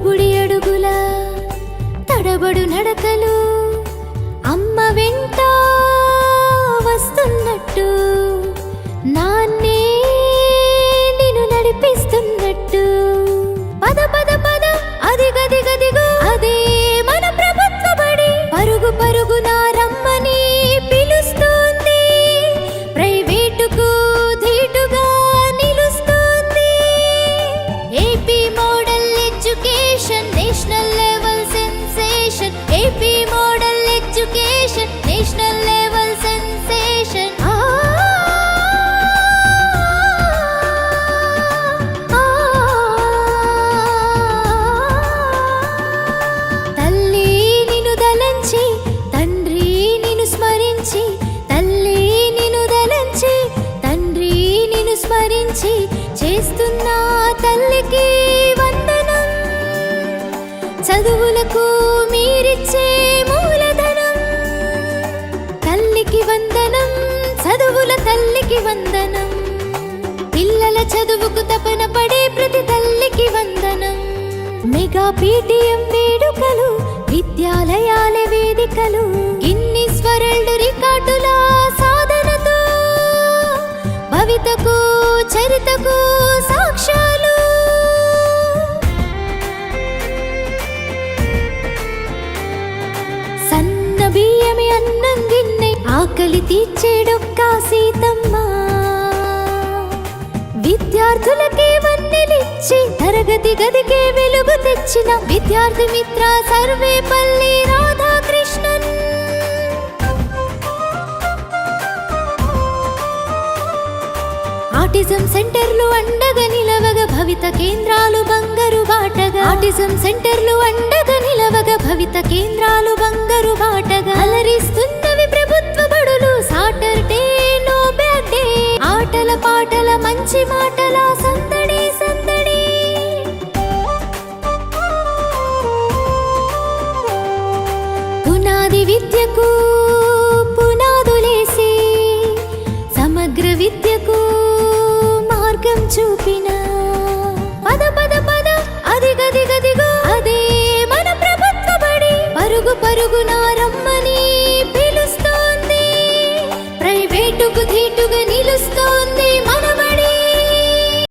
బుడి అడుగుల తడబడు నడకలు అమ్మ వెంట వస్తున్నట్టు నాన్నే నిన్ను నడిపిస్తున్నట్టు పద పద పద అదిగదిగదిగో అదే మన ప్రభుత్వ బడి పరుగు పరుగున రమ్మని పిలుస్తుంది ప్రైవేటుకు ధీటుగా నిలుస్తుంది AP model education national level sensation AP model education national level sensation తల్లి నిన్ను దలంచి తండ్రి నిన్ను స్మరించి తల్లి నిన్ను దలంచి తండ్రి నిన్ను స్మరించి చేస్తున్న తల్లికి వందనం చదువులకు మీరిచ్చే మూలధనం తల్లికి వందనం చదువుల తల్లికి వందనం పిల్లల చదువుకు తపన పడే ప్రతి తల్లికి వందనం మెగా పీటీఎం వేడుకలు విద్యాలయాల వేదికలు గిన్నిస్ వరల్డ్ రికార్డుల సాధనతో భవితకు చరితకు సాక్ష్యాలు సన్న బియ్యమి అన్నం గిన్నె ఆకలి తీర్చేడొక్క సీతమ్మ విద్యార్థులకే వన్నెలిచ్చి తరగతి గదికే వెలుగు తెచ్చిన విద్యార్థి మిత్ర సర్వేపల్లి రాధాకృష్ణన్ ఆటిజం సెంటర్లు అండగా నిలవగా భవిత కేంద్రాలు బంగారు బాటగా ఆటిజం సెంటర్లు అండగా నిలవగా భవిత కేంద్రాలు బంగారు బాటగా అలరిస్తున్నవి ప్రభుత్వ బడులు సాటర్డే నో బ్యాడ్ డే ఆటల పాటల మంచి మాటల సందడి సందడి పునాది విద్యకు పునాదులేసి సమగ్ర విద్యకు మార్గం చూపిన